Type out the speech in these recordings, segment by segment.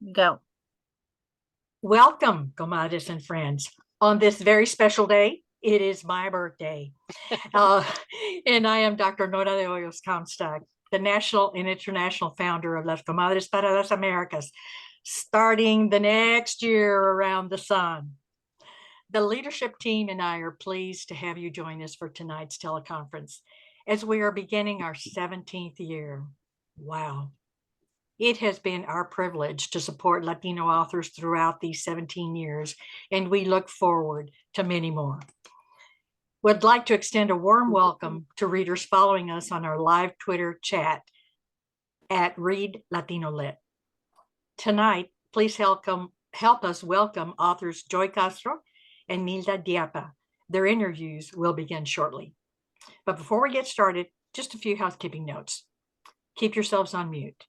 Go. Welcome, comadres and friends. On this very special day, it is my birthday. Uh, and I am Dr. Nora de Hoyos Comstock, the national and international founder of Las Comadres para las Americas, starting the next year around the sun. The leadership team and I are pleased to have you join us for tonight's teleconference as we are beginning our 17th year. Wow. It has been our privilege to support Latino authors throughout these 17 years, and we look forward to many more. Would like to extend a warm welcome to readers following us on our live Twitter chat at Read Latino Lit. Tonight, please help us welcome authors Joy Castro and Nylda Dieppa. Their interviews will begin shortly. But before we get started, just a few housekeeping notes. Keep yourselves on mute.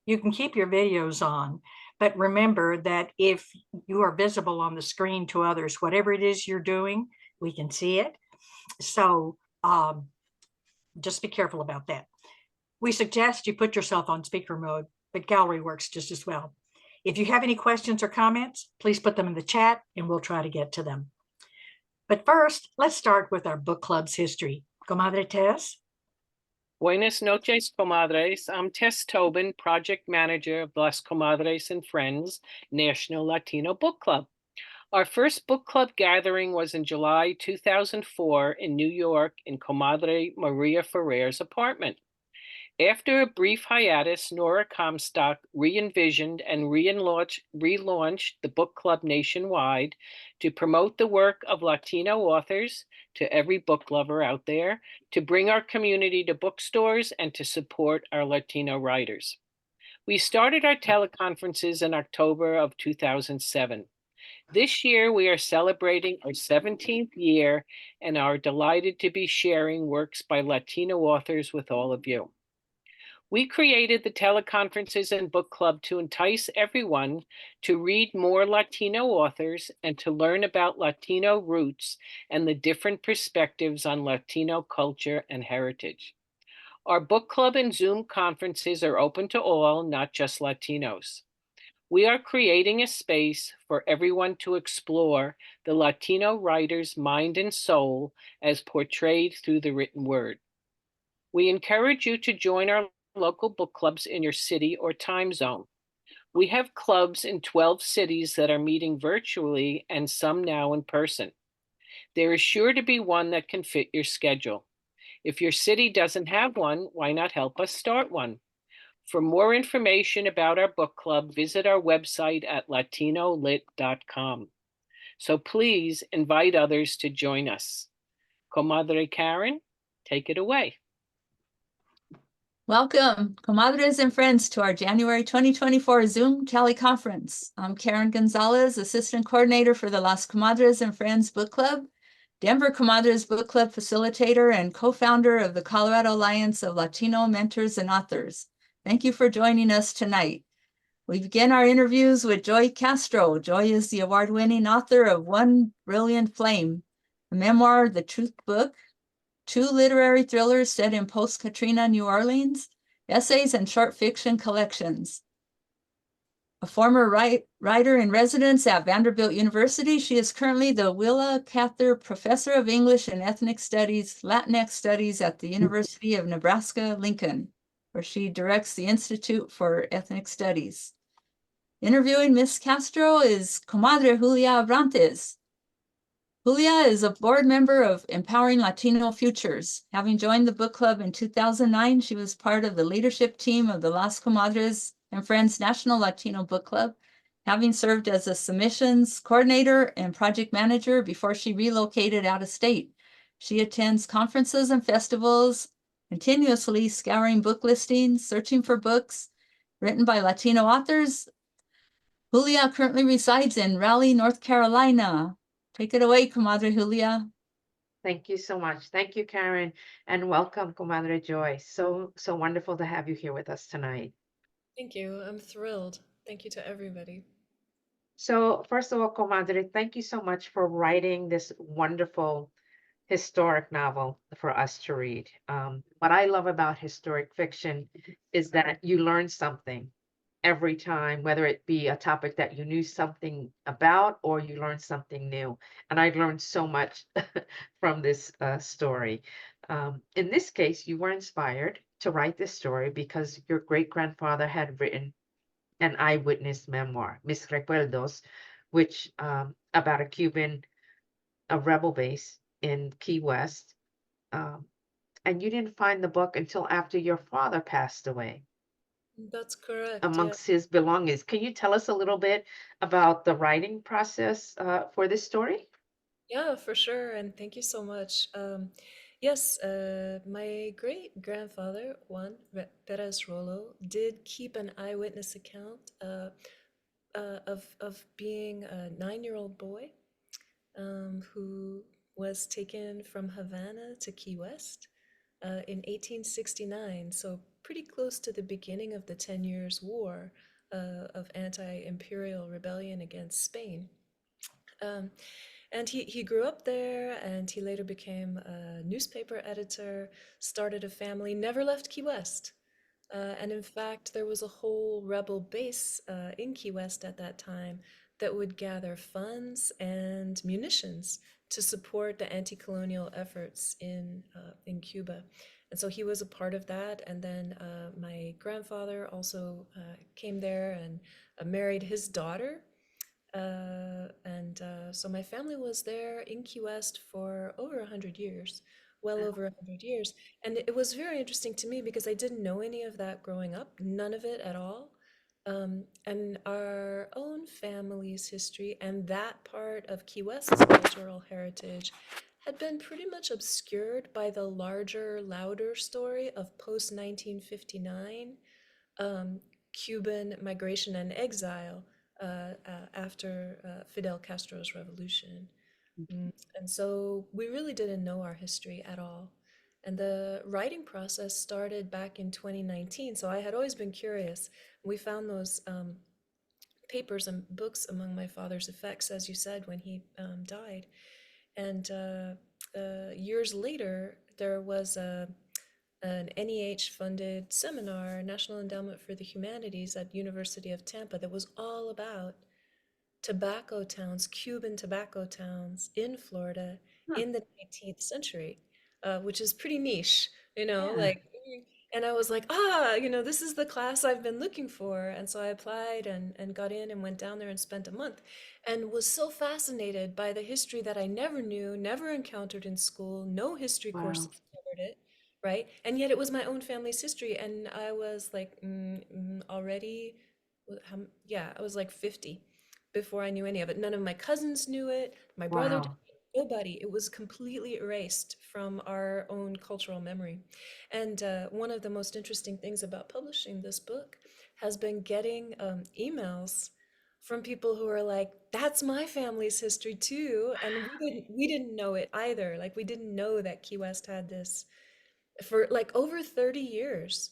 You can keep your videos on, but remember that if you are visible on the screen to others, whatever it is you're doing, we can see it. So just be careful about that. We suggest you put yourself on speaker mode, but gallery works just as well. If you have any questions or comments, please put them in the chat and we'll try to get to them. But first, let's start with our book club's history. Comadre Tess? Buenas noches, comadres. I'm Tess Tobin, project manager of Las Comadres and Friends National Latino Book Club. Our first book club gathering was in July 2004 in New York in Comadre Maria Ferrer's apartment. After a brief hiatus, Nora Comstock re-envisioned and relaunched the book club nationwide to promote the work of Latino authors to every book lover out there, to bring our community to bookstores, and to support our Latino writers. We started our teleconferences in October of 2007. This year, we are celebrating our 17th year and are delighted to be sharing works by Latino authors with all of you. We created the teleconferences and book club to entice everyone to read more Latino authors and to learn about Latino roots and the different perspectives on Latino culture and heritage. Our book club and Zoom conferences are open to all, not just Latinos. We are creating a space for everyone to explore the Latino writer's mind and soul as portrayed through the written word. We encourage you to join our local book clubs in your city or time zone. We have clubs in 12 cities that are meeting virtually and some now in person. There is sure to be one that can fit your schedule. If your city doesn't have one, why not help us start one? For more information about our book club, visit our website at latinolit.com. So please invite others to join us. Comadre Karen, take it away. Welcome, comadres and friends, to our January 2024 Zoom teleconference. I'm Karen Gonzalez, Assistant Coordinator for the Las Comadres and Friends Book Club, Denver Comadres Book Club Facilitator, and co-founder of the Colorado Alliance of Latino Mentors and Authors. Thank you for joining us tonight. We begin our interviews with Joy Castro. Joy is the award-winning author of One Brilliant Flame, a memoir, The Truth Book, 2 literary thrillers set in post-Katrina New Orleans, essays and short fiction collections. A former writer in residence at Vanderbilt University, she is currently the Willa Cather Professor of English and Ethnic Studies, Latinx Studies at the University of Nebraska-Lincoln, where she directs the Institute for Ethnic Studies. Interviewing Ms. Castro is Comadre Julia Abrantes. Julia is a board member of Empowering Latino Futures. Having joined the book club in 2009, she was part of the leadership team of the Las Comadres and Friends National Latino Book Club, having served as a submissions coordinator and project manager before she relocated out of state. She attends conferences and festivals, continuously scouring book listings, searching for books written by Latino authors. Julia currently resides in Raleigh, North Carolina. Take it away, Comadre Julia. Thank you so much. Thank you, Karen, and welcome, Comadre Joy. So wonderful to have you here with us tonight. Thank you. I'm thrilled. Thank you to everybody. So first of all, Comadre, thank you so much for writing this wonderful historic novel for us to read. What I love about historic fiction is that you learn something every time, whether it be a topic that you knew something about or you learned something new. And I learned so much from this story. In this case, you were inspired to write this story because your great grandfather had written an eyewitness memoir, Mis Recuerdos, which about a Cuban, a rebel base in Key West. Um, and you didn't find the book until after your father passed away That's correct. Yeah. amongst his belongings. Can you tell us a little bit about the writing process for this story? Yeah, for sure. And thank you so much. Yes, my great grandfather, Juan Perez Rolo, did keep an eyewitness account of being a 9-year-old boy who was taken from Havana to Key West in 1869. So, pretty close to the beginning of the 10 Years' War of anti imperial rebellion against Spain. Um, and he grew up there and he later became a newspaper editor, started a family, never left Key West. And in fact, there was a whole rebel base in Key West at that time that would gather funds and munitions to support the anti-colonial efforts in Cuba. And so he was a part of that. And then my grandfather also came there and married his daughter, so my family was there in Key West for over 100 years, well over 100 years. And it was very interesting to me because I didn't know any of that growing up, none of it at all. And our own family's history and that part of Key West's cultural heritage had been pretty much obscured by the larger, louder story of post 1959 Cuban migration and exile after Fidel Castro's revolution. And so we really didn't know our history at all. And the writing process started back in 2019. So I had always been curious. We found those papers and books among my father's effects, as you said, when he died. And years later, there was an NEH-funded seminar, National Endowment for the Humanities at University of Tampa, that was all about tobacco towns, Cuban tobacco towns in Florida Huh. in the 19th century, which is pretty niche, Yeah. like, and I was like, this is the class I've been looking for. And so I applied and got in and went down there and spent a month and was so fascinated by the history that I never knew, never encountered in school. No history courses Wow. covered it, right? And yet it was my own family's history. And I was like, already, yeah, I was like 50 before I knew any of it. None of my cousins knew it. My brother didn't. Wow. Nobody. It was completely erased from our own cultural memory. And one of the most interesting things about publishing this book has been getting emails from people who are like, "That's my family's history too," and we didn't know it either. Like we didn't know that Key West had this for like over 30 years.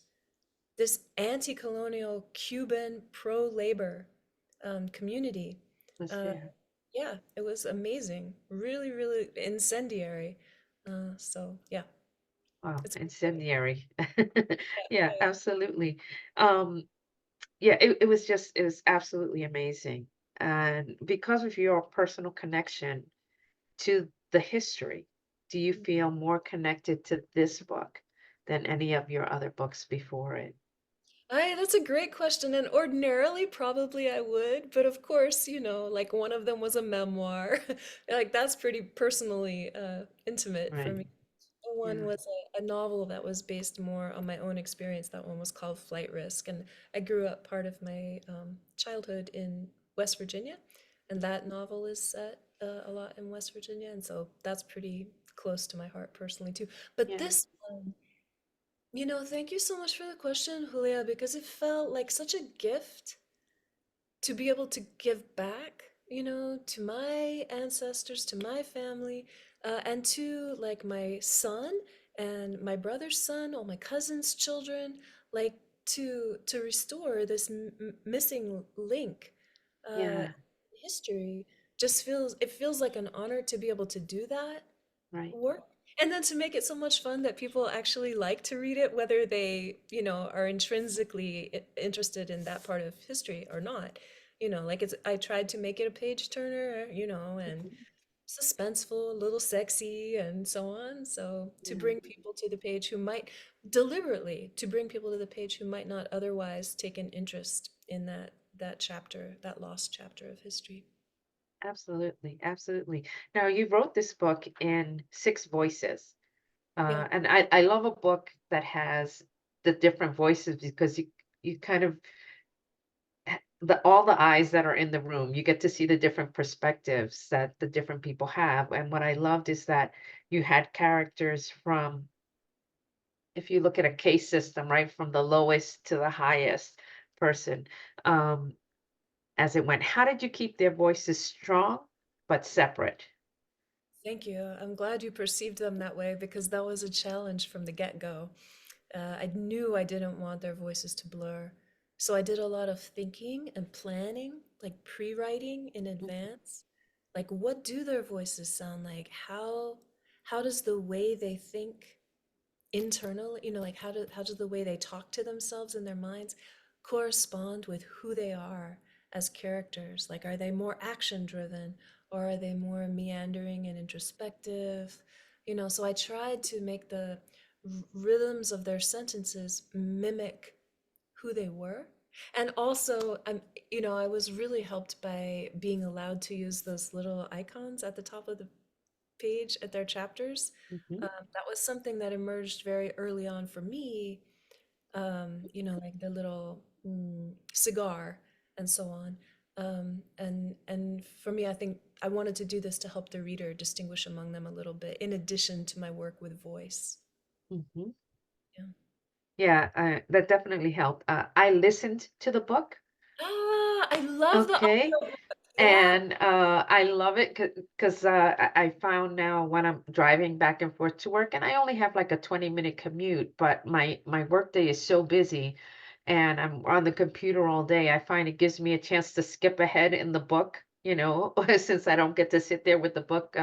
This anti-colonial Cuban pro-labor community. Was Uh, there. yeah, it was amazing. Really, really incendiary. So yeah, Wow. it's Incendiary. yeah, Yeah, absolutely. Um, yeah, it was absolutely amazing. And because of your personal connection to the history, do you yeah. feel more connected to this book than any of your other books before it? That's a great question, and ordinarily probably I would, but of course, like one of them was a memoir. Like that's pretty personally intimate for Right. me. One Yeah. was a novel that was based more on my own experience. That one was called Flight Risk, and I grew up part of my childhood in West Virginia, and that novel is set a lot in West Virginia, and so that's pretty close to my heart personally too. But Yeah. this one, thank you so much for the question, Julia, because it felt like such a gift to be able to give back, to my ancestors, to my family, and to like my son and my brother's son, all my cousins' children, like to restore this missing link in Yeah. history. Just feels like an honor to be able to do that Right. work. And then to make it so much fun that people actually like to read it, whether they, are intrinsically interested in that part of history or not. Like I tried to make it a page turner, and Mhm. suspenseful, a little sexy, and so on. So to Yeah, bring people to the page who might deliberately to bring people to the page who might not otherwise take an interest in that chapter, that lost chapter of history. absolutely, absolutely. Now, you wrote this book in 6 voices. Yeah. And I love a book that has the different voices because you kind of all the eyes that are in the room, you get to see the different perspectives that the different people have. And what I loved is that you had characters from, if you look at a case system, right, from the lowest to the highest person, um, as it went. How did you keep their voices strong but separate? Thank you. I'm glad you perceived them that way because that was a challenge from the get-go. I knew I didn't want their voices to blur. So I did a lot of thinking and planning, like pre-writing in advance. Like what do their voices sound like? How does the way they think internally, like how does the way they talk to themselves in their minds correspond with who they are as characters? Like are they more action driven or are they more meandering and introspective? So I tried to make the rhythms of their sentences mimic who they were. And also, I was really helped by being allowed to use those little icons at the top of the page at their chapters. Hmm. That was something that emerged very early on for me, like the little cigar and so on. And for me, I think I wanted to do this to help the reader distinguish among them a little bit, in addition to my work with voice. Hmm. Yeah. Yeah, that definitely helped. I listened to the book. I love the Okay. audio. Yeah. And I love it because I found now when I'm driving back and forth to work, and I only have like a 20-minute commute, but my workday is so busy and I'm on the computer all day, I find it gives me a chance to skip ahead in the book, since I don't get to sit there with the book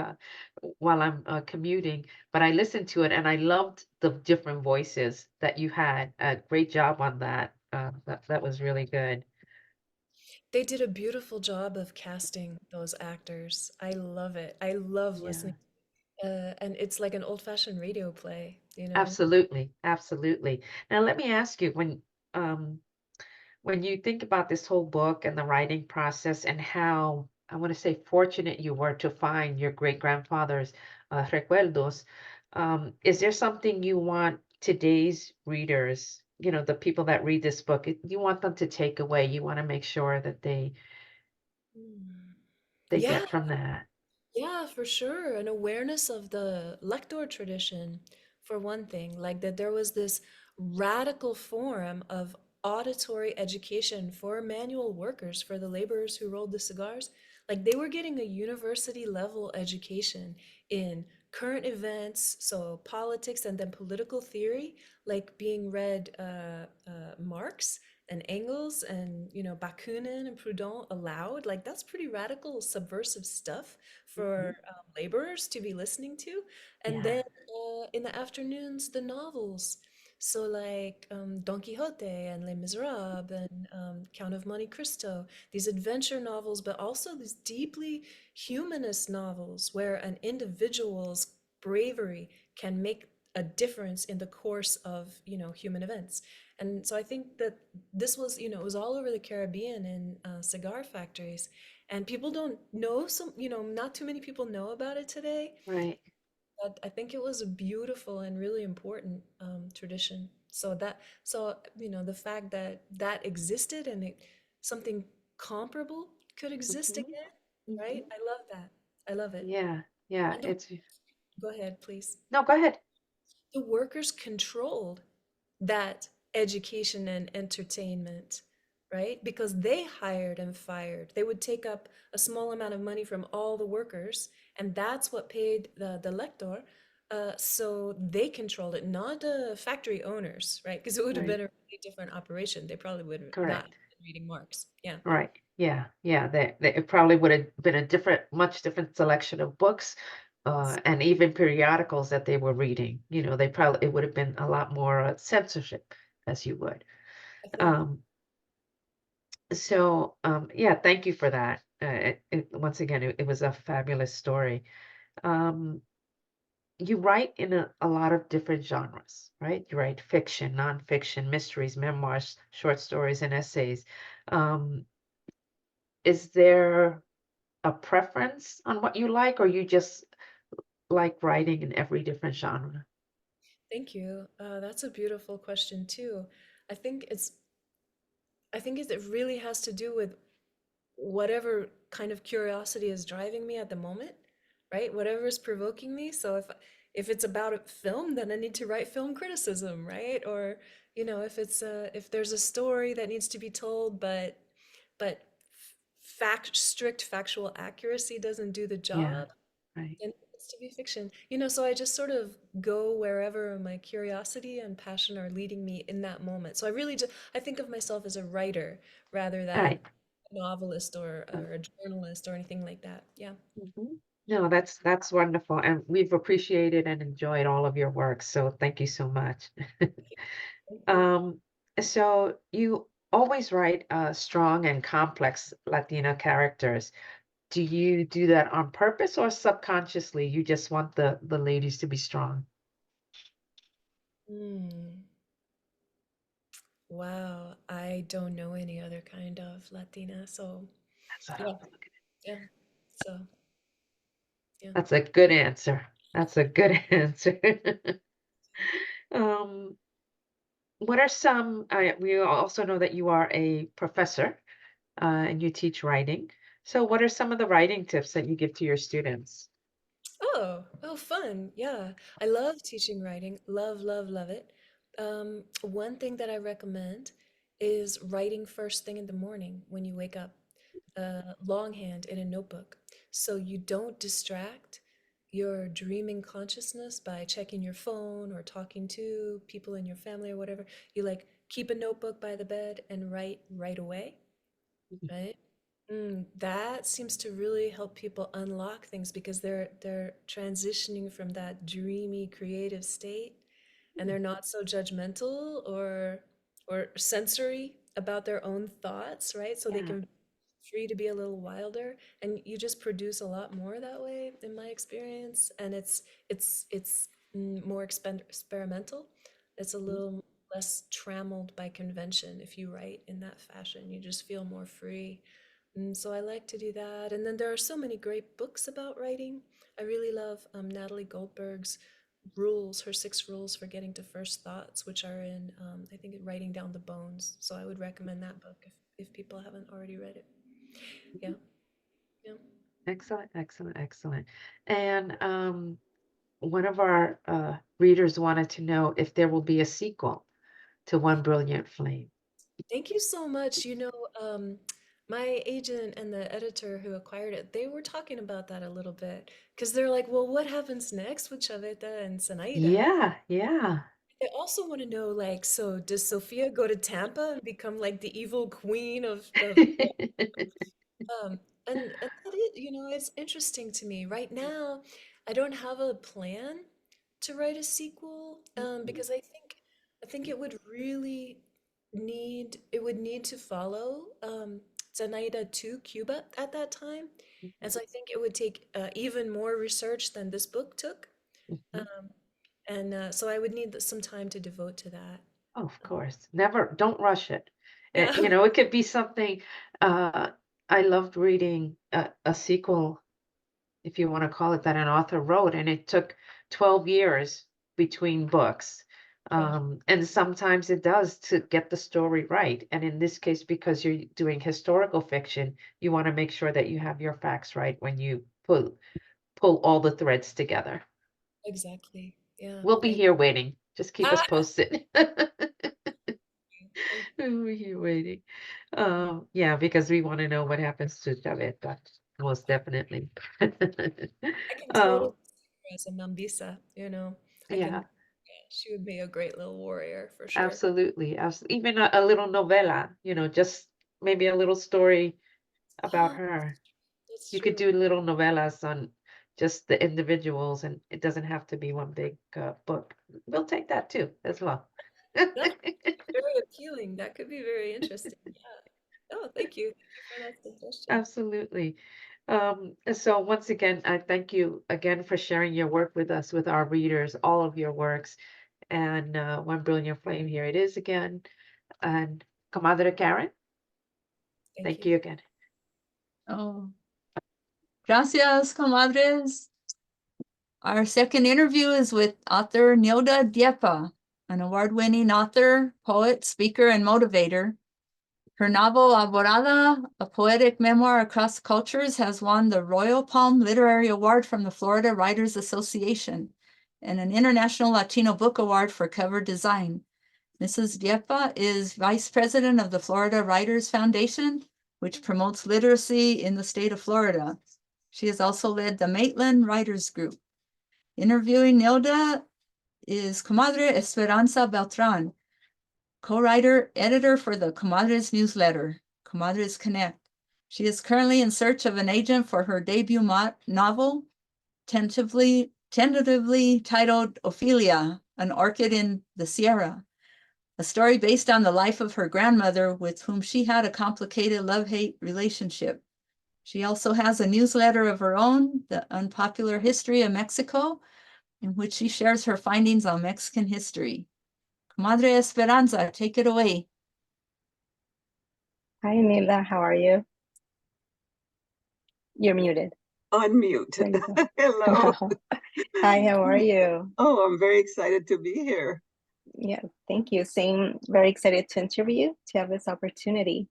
while I'm commuting. But I listened to it and I loved the different voices that you had. Great job on that. That was really good. They did a beautiful job of casting those actors. I love it. I love Yeah. listening. And it's like an old-fashioned radio play. Absolutely, absolutely. Now let me ask you, um when you think about this whole book and the writing process and how I want to say fortunate you were to find your great grandfather's recuerdos, is there something you want today's readers, the people that read this book, you want them to take away? You want to make sure that Mm. they Yeah, get from that. yeah, for sure. An awareness of the lector tradition, for one thing, like that there was this radical form of auditory education for manual workers, for the laborers who rolled the cigars. Like they were getting a university level education in current events, so politics and then political theory, like being read Marx and Engels and Bakunin and Proudhon aloud. Like that's pretty radical, subversive stuff Hmm. for laborers to be listening to. And Yeah. then in the afternoons, the novels. So like Don Quixote and Les Miserables and Count of Monte Cristo, these adventure novels, but also these deeply humanist novels where an individual's bravery can make a difference in the course of, human events. And so I think that this was, it was all over the Caribbean in cigar factories. And people don't know some, not too many people know about it today. Right. But I think it was a beautiful and really important tradition. So the fact that that existed and something comparable could exist Hmm. again, right? Hmm. I love that. I love it. Yeah. Yeah. And It's go ahead, please. no, go ahead. The workers controlled that education and entertainment, right? Because they hired and fired. They would take up a small amount of money from all the workers, and that's what paid the lector. So they controlled it, not the factory owners, right? Because it would have Right. been a really different operation. They probably would have not Correct. been reading Marx. Yeah. Right. Yeah. Yeah. It probably would have been a much different selection of books, and even periodicals that they were reading. You know, it would have been a lot more censorship, as you would. I think. Um, yeah, thank you for that. Once again, it was a fabulous story. Um, you write in a lot of different genres, right? You write fiction, nonfiction, mysteries, memoirs, short stories, and essays. Um, is there a preference on what you like, or you just like writing in every different genre? Thank you. That's a beautiful question too. I think it's it really has to do with whatever kind of curiosity is driving me at the moment, right? Whatever is provoking me. So if it's about a film, then I need to write film criticism, right? Or if there's a story that needs to be told, but strict factual accuracy doesn't do the Yeah, job, right. then it needs to be fiction. So I just sort of go wherever my curiosity and passion are leading me in that moment. So I think of myself as a writer rather All than right. a novelist or a journalist or anything like that. Yeah. Mhm. No, that's wonderful, and we've appreciated and enjoyed all of your work. So thank you so much. Thank you. Um, so you always write strong and complex Latina characters. Do you do that on purpose or subconsciously? You just want the ladies to be strong? Hmm. Wow. I don't know any other kind of Latina. So yeah, yeah. So yeah. That's a good answer. That's a good answer. Um, what are some, we also know that you are a professor, and you teach writing. So what are some of the writing tips that you give to your students? Oh, fun. Yeah. I love teaching writing. Love, love, love it. One thing that I recommend is writing first thing in the morning when you wake up, longhand in a notebook. So you don't distract your dreaming consciousness by checking your phone or talking to people in your family or whatever. You like keep a notebook by the bed and write right away, right? That seems to really help people unlock things because they're transitioning from that dreamy creative state and they're not so judgmental or sensory about their own thoughts, right? So they Yeah. can be free to be a little wilder and you just produce a lot more that way in my experience and it's more experimental. It's a little less trammeled by convention if you write in that fashion. You just feel more free. So I like to do that. And then there are so many great books about writing. I really love Natalie Goldberg's rules, her 6 rules for getting to first thoughts, which are in, I think, Writing Down the Bones. So I would recommend that book if people haven't already read it. Yeah, yeah. Excellent, excellent, excellent. And one of our readers wanted to know if there will be a sequel to One Brilliant Flame. Thank you so much. My agent and the editor who acquired it, they were talking about that a little bit because they're like, well, what happens next with Chaveta and Zenaida? Yeah, yeah. They also want to know, like, so does Sofia go to Tampa and become like the evil queen of um and that is, it's interesting to me. Right now, I don't have a plan to write a sequel, because I think it would need to follow Zenaida to Cuba at that time. And so I think it would take even more research than this book took. Mhm. Um, and so I would need some time to devote to that. Oh, of course. Never, don't rush it. Yeah. It could be something. Uh, I loved reading a sequel, if you want to call it that, an author wrote, and it took 12 years between books. Yeah, And sometimes it does to get the story right. And in this case, because you're doing historical fiction, you want to make sure that you have your facts right when you pull all the threads together. exactly. Yeah. We'll be here waiting. Just keep us Ah, posted. thank We'll be here waiting. Yeah, because we want to know what happens to Chaveta, most definitely. I can totally Um, see her as a Mambisa, I can, yeah. yeah, she would be a great little warrior for sure. Absolutely. Even a little novella, just maybe a little story about Ah, her. that's You could true. do little novellas on just the individuals, and it doesn't have to be one big book. We'll take that too as well. That's very appealing. That could be very interesting. Yeah. Oh, thank you. Thank you for that suggestion. Absolutely. So once again, I thank you again for sharing your work with us, with our readers, all of your works. And One Brilliant Flame, here it is again. And Comadre Karen, thank you again. Oh, gracias, comadres. Our second interview is with author Nylda Dieppa, an award-winning author, poet, speaker, and motivator. Her novel, Alborada, a poetic memoir across cultures, has won the Royal Palm Literary Award from the Florida Writers Association and an International Latino Book Award for cover design. Mrs. Dieppa is Vice President of the Florida Writers Foundation, which promotes literacy in the state of Florida. She has also led the Maitland Writers Group. Interviewing Nylda is Comadre Esperanza Beltran, co-writer, editor for the Comadres newsletter, Comadres Connect. She is currently in search of an agent for her debut novel, tentatively titled Ophelia, an Orchid in the Sierra, a story based on the life of her grandmother with whom she had a complicated love-hate relationship. She also has a newsletter of her own, The Unpopular History of Mexico, in which she shares her findings on Mexican history. Comadre Esperanza, take it away. Hi, Nylda. How are you? You're muted. Unmute. There you go. Hello. Hi, how are you? Oh, I'm very excited to be here. Yeah, thank you. Same, very excited to interview you, to have this opportunity.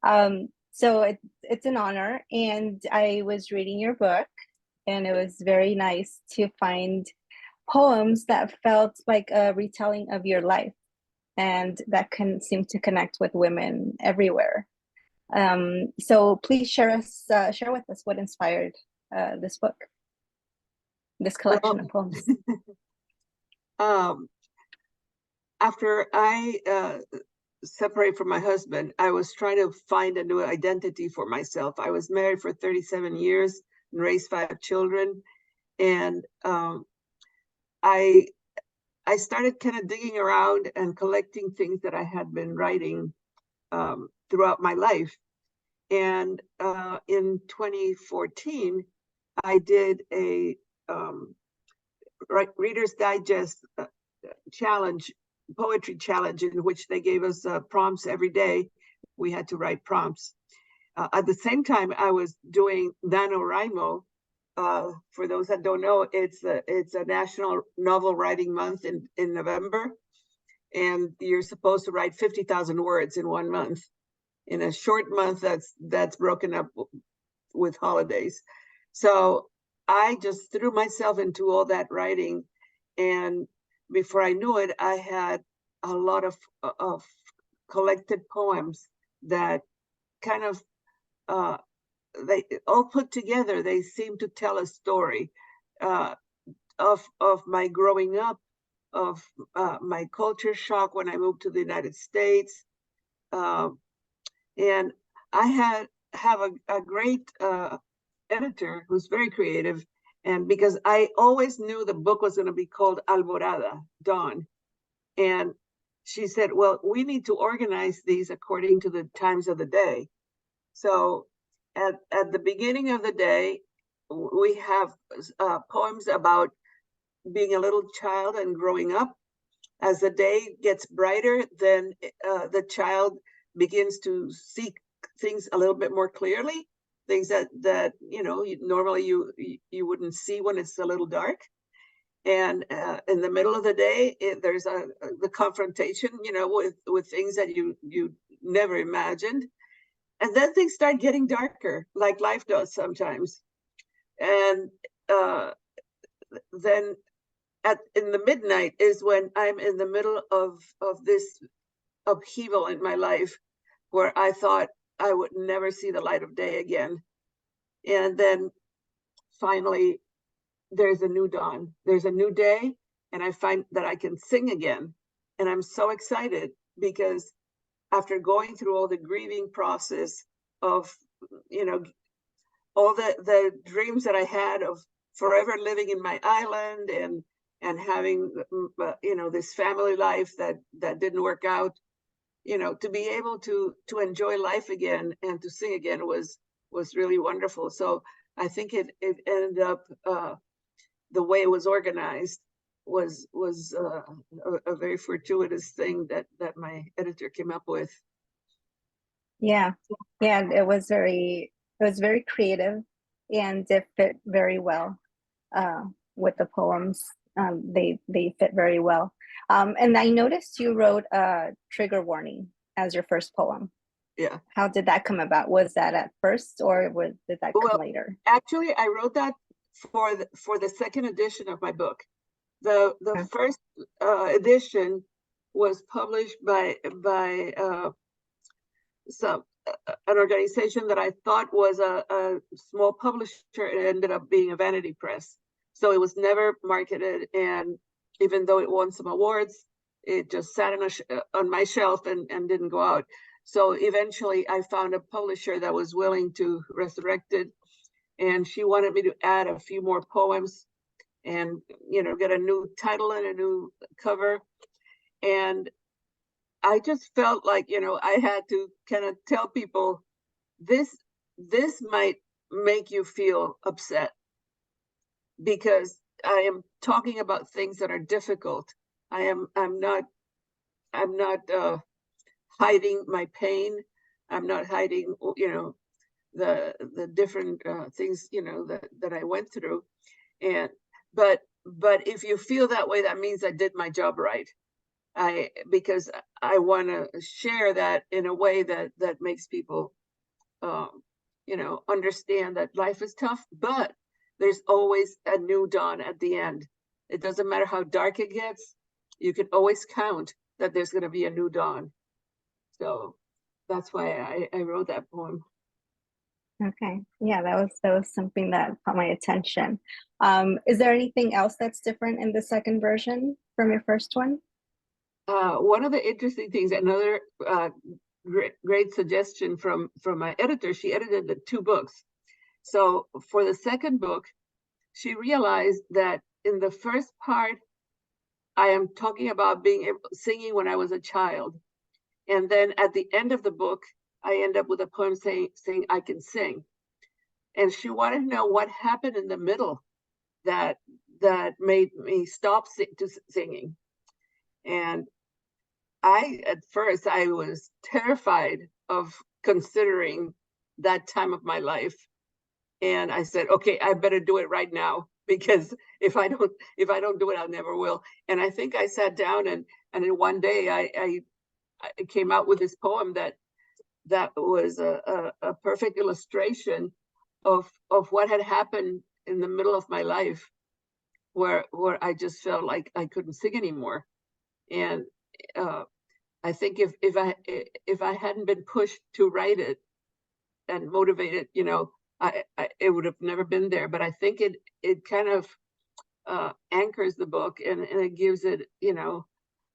So it's an honor, and I was reading your book, and it was very nice to find poems that felt like a retelling of your life, and that can seem to connect with women everywhere. So please share with us what inspired this book, this collection of poems. After I separated from my husband, I was trying to find a new identity for myself. I was married for 37 years and raised 5 children, and I started kind of digging around and collecting things that I had been writing throughout my life. And in 2014, I did a Reader's Digest challenge, poetry challenge, in which they gave us prompts every day. We had to write prompts. At the same time, I was doing NaNoWriMo. For those that don't know, it's a National Novel Writing Month in November, and you're supposed to write 50,000 words in 1 month. In a short month, that's broken up with holidays. So I just threw myself into all that writing, and before I knew it, I had a lot of collected poems that kind of they all put together. They seem to tell a story of my growing up, of my culture shock when I moved to the United States. And I have a great editor who's very creative, and because I always knew the book was going to be called Alborada, Dawn, and she said, well, we need to organize these according to the times of the day. So at the beginning of the day, we have poems about being a little child and growing up. As the day gets brighter, then the child begins to see things a little bit more clearly, things that normally you wouldn't see when it's a little dark. And in the middle of the day, there's the confrontation, with things that you never imagined. And then things start getting darker, like life does sometimes. And then in the midnight is when I'm in the middle of this upheaval in my life, where I thought I would never see the light of day again. And then finally, there's a new dawn. There's a new day, and I find that I can sing again. And I'm so excited because after going through all the grieving process of, all the dreams that I had of forever living in my island and having this family life that didn't work out, to be able to enjoy life again and to sing again was really wonderful. So I think it ended up the way it was organized was a very fortuitous thing that my editor came up with. Yeah, it was very creative, and it fit very well with the poems. They fit very well. And I noticed you wrote a trigger warning as your first poem. Yeah. How did that come about? Was that at first, or did that come later? Actually, I wrote that for the second edition of my book. The first edition was published by an organization that I thought was a small publisher. It ended up being a vanity press, so it was never marketed. And even though it won some awards, it just sat on my shelf and didn't go out. So eventually, I found a publisher that was willing to resurrect it, and she wanted me to add a few more poems and get a new title and a new cover. And I just felt like I had to kind of tell people this might make you feel upset, because I am talking about things that are difficult. I'm not hiding my pain. I'm not hiding the different things that I went through. And but if you feel that way, that means I did my job right. Because I want to share that in a way that makes people understand that life is tough, but there's always a new dawn at the end. It doesn't matter how dark it gets, you can always count that there's going to be a new dawn. So that's why I wrote that poem. Okay, yeah, that was something that caught my attention. Is there anything else that's different in the second version from your first one? One of the interesting things, another great suggestion from my editor, she edited the 2 books. So for the second book, she realized that in the first part, I am talking about singing when I was a child. And then at the end of the book, I end up with a poem saying I can sing. And she wanted to know what happened in the middle that made me stop singing. And at first I was terrified of considering that time of my life. And I said, okay, I better do it right now, because if I don't do it, I never will. And I think I sat down and in one day I came out with this poem that was a perfect illustration of what had happened in the middle of my life, where I just felt like I couldn't sing anymore. And I think if I hadn't been pushed to write it and motivated, it would have never been there. But I think it kind of anchors the book, and it gives it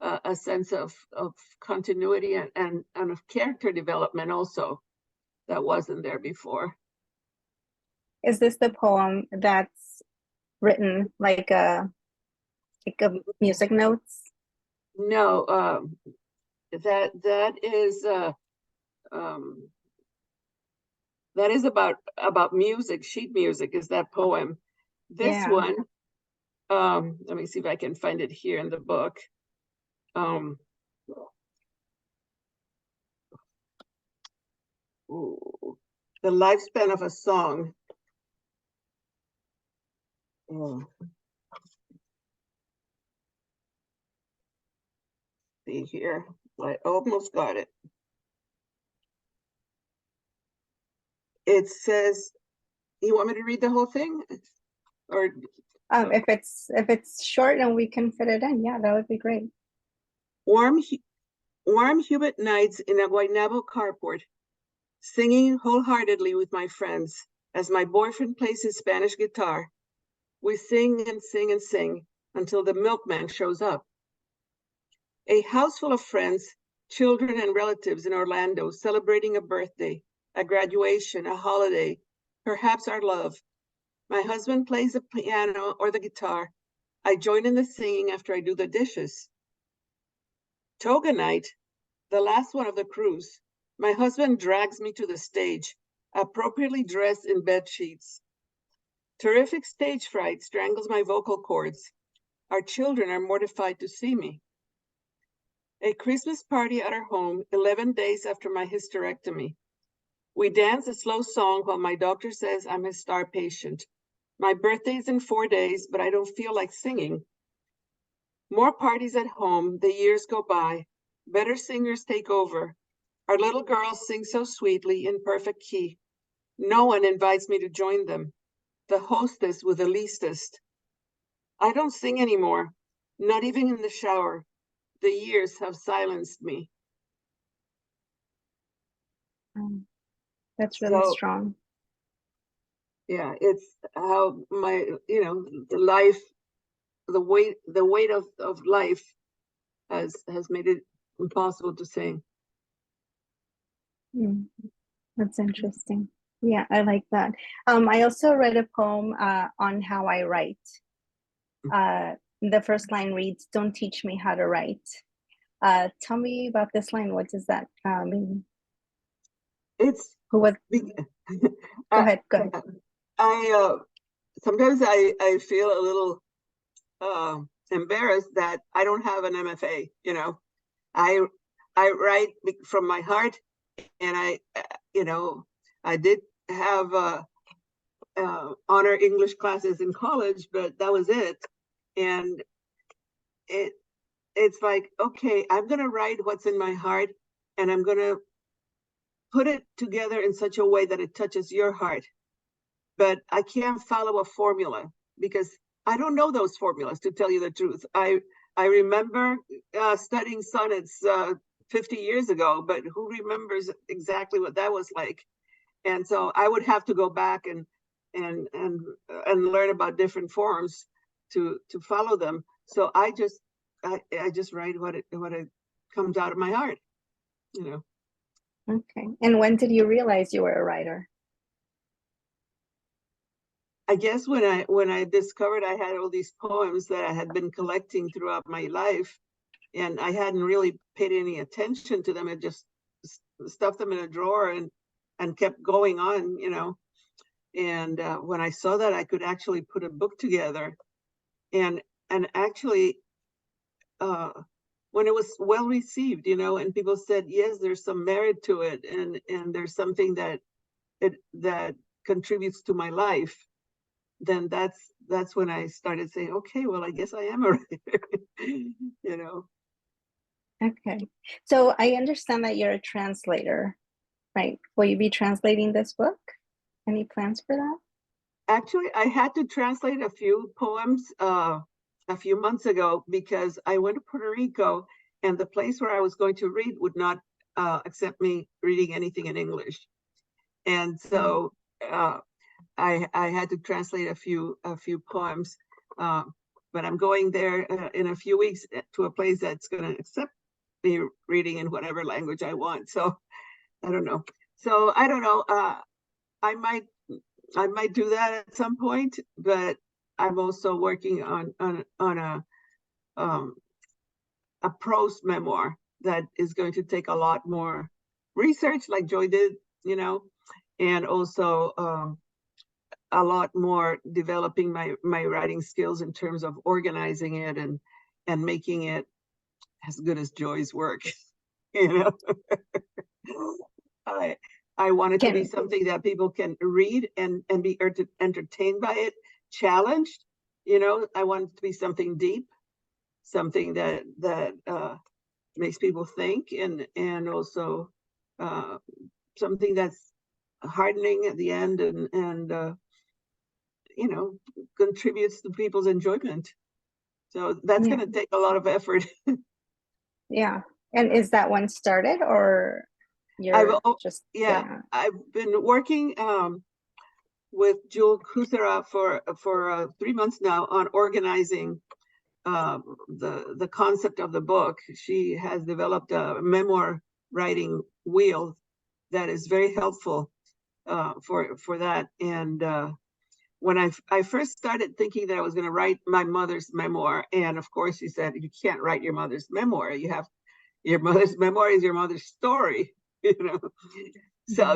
a sense of continuity and of character development also that wasn't there before. Is this the poem that's written like a music notes? No, that is about music. Sheet music is that poem. This one, let me see if I can find it here in the book. The lifespan of a song. See here, I almost got it. It says, you want me to read the whole thing? Or if it's short and we can fit it in, yeah, that would be great. Warm humid nights in a Guaynabo carport, singing wholeheartedly with my friends as my boyfriend plays his Spanish guitar. We sing and sing and sing until the milkman shows up. A house full of friends, children and relatives in Orlando celebrating a birthday, a graduation, a holiday, perhaps our love. My husband plays the piano or the guitar. I join in the singing after I do the dishes. Toga night, the last one of the cruise, my husband drags me to the stage, appropriately dressed in bed sheets. Terrific stage fright strangles my vocal cords. Our children are mortified to see me. A Christmas party at our home 11 days after my hysterectomy. We dance a slow song while my doctor says I'm his star patient. My birthday is in 4 days, but I don't feel like singing. More parties at home, the years go by. Better singers take over. Our little girls sing so sweetly in perfect key. No one invites me to join them. The hostess with the leastest. I don't sing anymore, not even in the shower. The years have silenced me. That's really So, strong. yeah, it's how my, the life, the weight of life has made it impossible to sing. That's interesting. Yeah, I like that. I also read a poem on how I write. The first line reads, "Don't teach me how to write." Tell me about this line. What does that mean? It's What? Go ahead. I sometimes I feel a little embarrassed that I don't have an MFA. I write from my heart, and I did have honor English classes in college, but that was it. And it's like, okay, I'm gonna write what's in my heart, and I'm gonna put it together in such a way that it touches your heart. But I can't follow a formula because I don't know those formulas, to tell you the truth. I remember studying sonnets 50 years ago, but who remembers exactly what that was like? And so I would have to go back and learn about different forms to follow them. So I just write what it comes out of my heart, Okay. And when did you realize you were a writer? I guess when I discovered I had all these poems that I had been collecting throughout my life, and I hadn't really paid any attention to them. I just stuffed them in a drawer and kept going on, And when I saw that I could actually put a book together, and actually, when it was well received, and people said, yes, there's some merit to it, and there's something that contributes to my life, then that's when I started saying, okay, well, I guess I am a writer, Okay. So I understand that you're a translator, right? Will you be translating this book? Any plans for that? Actually, I had to translate a few poems a few months ago because I went to Puerto Rico, and the place where I was going to read would not accept me reading anything in English. And so I had to translate a few poems, but I'm going there in a few weeks to a place that's going to accept me reading in whatever language I want. So I don't know. So I don't know. I might do that at some point, but I'm also working on a prose memoir that is going to take a lot more research, like Joy did, and also a lot more developing my writing skills in terms of organizing it and making it as good as Joy's work. I want it to be something that people can read and be entertained by it, challenged. I want it to be something deep, something that makes people think, and also something that's hardening at the end and contributes to people's enjoyment. So that's going to take a lot of effort. Yeah. And is that one started, or you're just? Yeah, I've been working with Jewel Kusera for 3 months now on organizing the concept of the book. She has developed a memoir writing wheel that is very helpful for that. And when I first started thinking that I was going to write my mother's memoir, and of course she said, you can't write your mother's memoir. You have, your mother's memoir is your mother's story, you know. So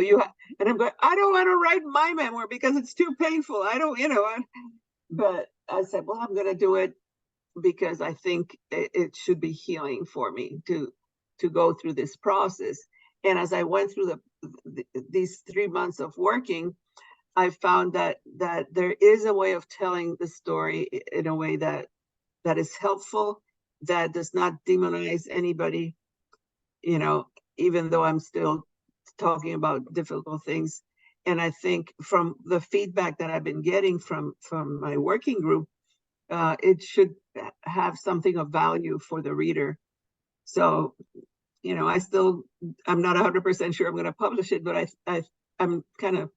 and I'm going, I don't want to write my memoir because it's too painful. I don't, you know. But I said, well, I'm going to do it because I think it should be healing for me to go through this process. And as I went through these 3 months of working, I found that there is a way of telling the story in a way that is helpful, that does not demonize anybody, you know, even though I'm still talking about difficult things. And I think from the feedback that I've been getting from my working group, it should have something of value for the reader. So, you know, I'm not 100% sure I'm going to publish it, but I'm kind of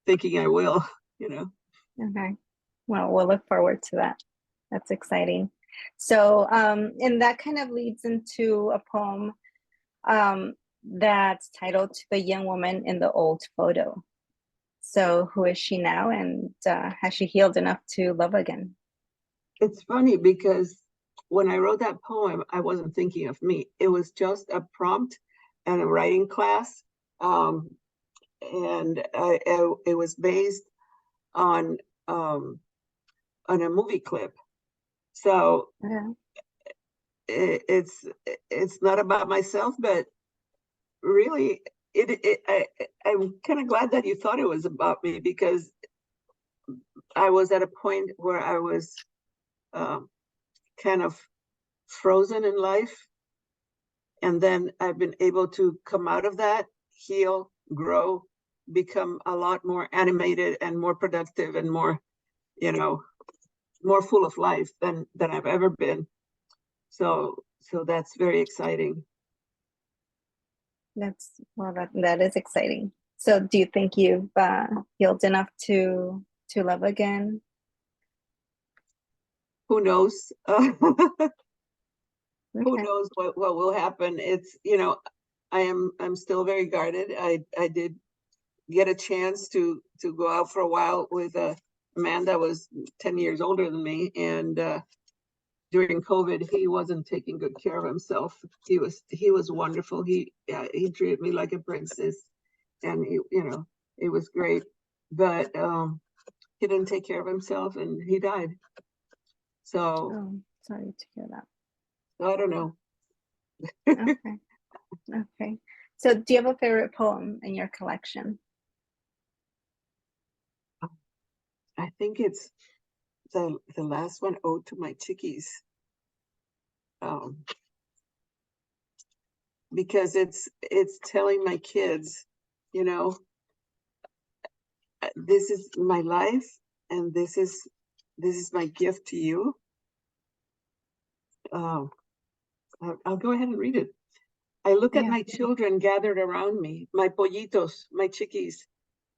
thinking I will, you know. Okay. Well, we'll look forward to that. That's exciting. So, and that kind of leads into a poem that's titled "The Young Woman in the Old Photo." So who is she now, and has she healed enough to love again? It's funny because when I wrote that poem, I wasn't thinking of me. It was just a prompt and a writing class. And it was based on a movie clip. So it's not about myself, but really, I'm kind of glad that you thought it was about me, because I was at a point where I was kind of frozen in life. And then I've been able to come out of that, heal, grow, become a lot more animated and more productive and more, you know, more full of life than I've ever been. So that's very exciting. That is exciting. So do you think you've healed enough to love again? Who knows? Who knows what will happen? It's, you know, I'm still very guarded. I did get a chance to go out for a while with a man that was 10 years older than me, and during COVID, he wasn't taking good care of himself. He was wonderful. He treated me like a princess, and it was great. But he didn't take care of himself, and he died. So sorry to hear that. I don't know. Okay. So do you have a favorite poem in your collection? I think it's the last one, "Ode to My Chickies," because it's telling my kids, you know, this is my life, and this is my gift to you. I'll go ahead and read it. I look at my children gathered around me, my pollitos, my chickies,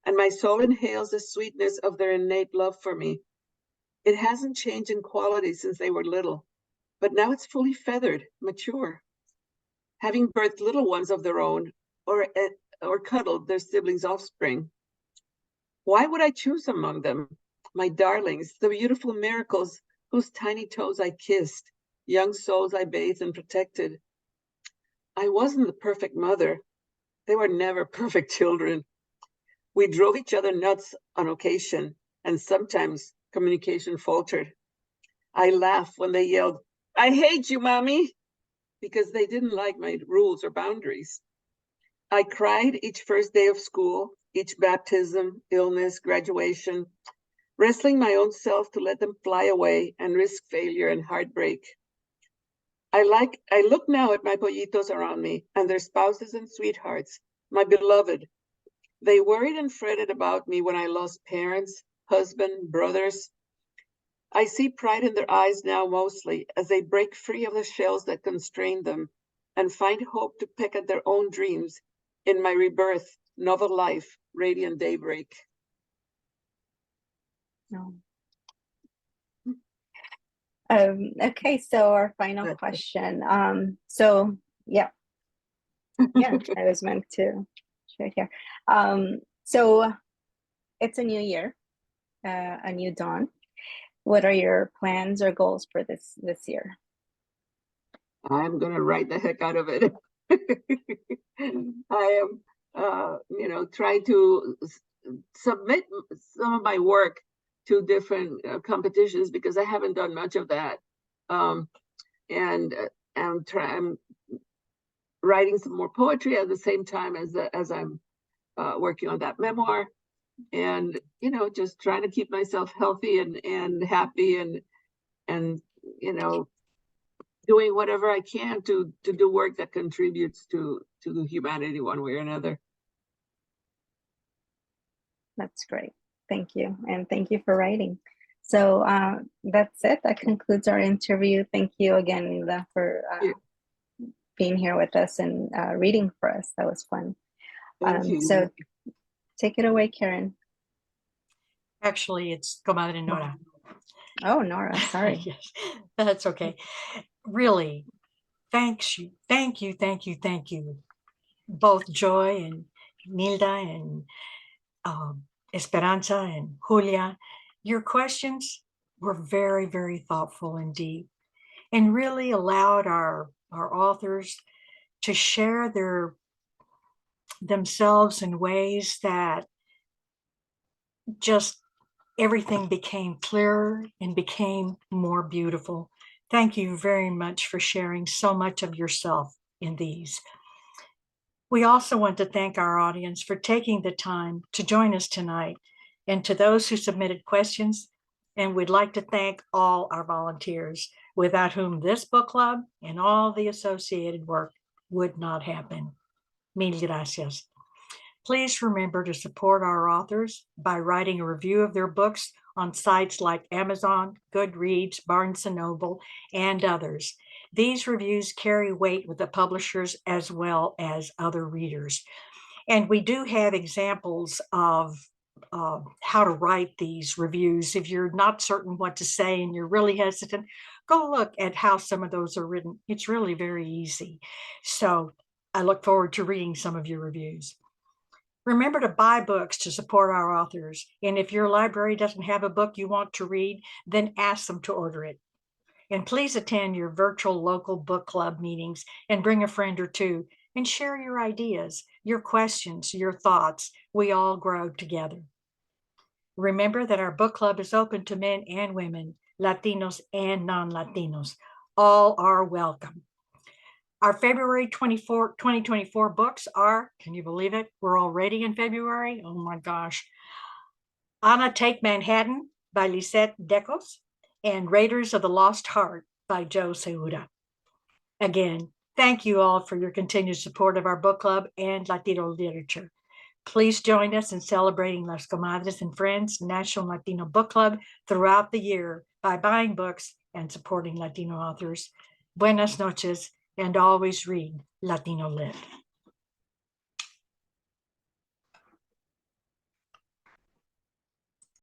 and my soul inhales the sweetness of their innate love for me. It hasn't changed in quality since they were little, but now it's fully feathered, mature, having birthed little ones of their own, or cuddled their siblings' offspring. Why would I choose among them, my darlings, the beautiful miracles whose tiny toes I kissed, young souls I bathed and protected? I wasn't the perfect mother. They were never perfect children. We drove each other nuts on occasion, and sometimes communication faltered. I laughed when they yelled, "I hate you, Mommy," because they didn't like my rules or boundaries. I cried each first day of school, each baptism, illness, graduation, wrestling my own self to let them fly away and risk failure and heartbreak. I look now at my pollitos around me and their spouses and sweethearts, my beloved. They worried and fretted about me when I lost parents, husband, brothers. I see pride in their eyes now mostly as they break free of the shells that constrain them and find hope to peck at their own dreams in my rebirth, novel life, radiant daybreak. Okay, so our final question. I was meant to share here. So it's a new year, a new dawn. What are your plans or goals for this year? I'm gonna write the heck out of it. I am, trying to submit some of my work to different competitions because I haven't done much of that. And I'm writing some more poetry at the same time as I'm working on that memoir, and just trying to keep myself healthy and happy and doing whatever I can to do work that contributes to the humanity one way or another. That's great. Thank you. And thank you for writing. So that's it. That concludes our interview. Thank you again, Nylda, for being here with us and reading for us. That was fun. Thank you. So take it away, Karen. Actually, it's Comadre Nora. Oh, Nora, sorry. Yes, that's okay. Really, thank you. Both Joy and Nylda and Esperanza and Julia. Your questions were very, very thoughtful and deep, and really allowed our authors to share themselves in ways that just everything became clearer and became more beautiful. Thank you very much for sharing so much of yourself in these. We also want to thank our audience for taking the time to join us tonight, and to those who submitted questions. And we'd like to thank all our volunteers, without whom this book club and all the associated work would not happen. Mil gracias. Please remember to support our authors by writing a review of their books on sites like Amazon, Goodreads, Barnes & Noble, and others. These reviews carry weight with the publishers as well as other readers. And we do have examples of how to write these reviews. If you're not certain what to say and you're really hesitant, go look at how some of those are written. It's really very easy. So I look forward to reading some of your reviews. Remember to buy books to support our authors. And if your library doesn't have a book you want to read, then ask them to order it. And please attend your virtual local book club meetings and bring a friend or two and share your ideas, your questions, your thoughts. We all grow together. Remember that our book club is open to men and women, Latinos and non-Latinos. All are welcome. Our February 2024 books are, can you believe it? We're already in February. Oh my gosh. Anna Take Manhattan by Lisette Decos and Raiders of the Lost Heart by Joe Ceuda. Again, thank you all for your continued support of our book club and Latino literature. Please join us in celebrating Las Comadres and Friends National Latino Book Club throughout the year by buying books and supporting Latino authors. Buenas noches, and always read Latino Lit.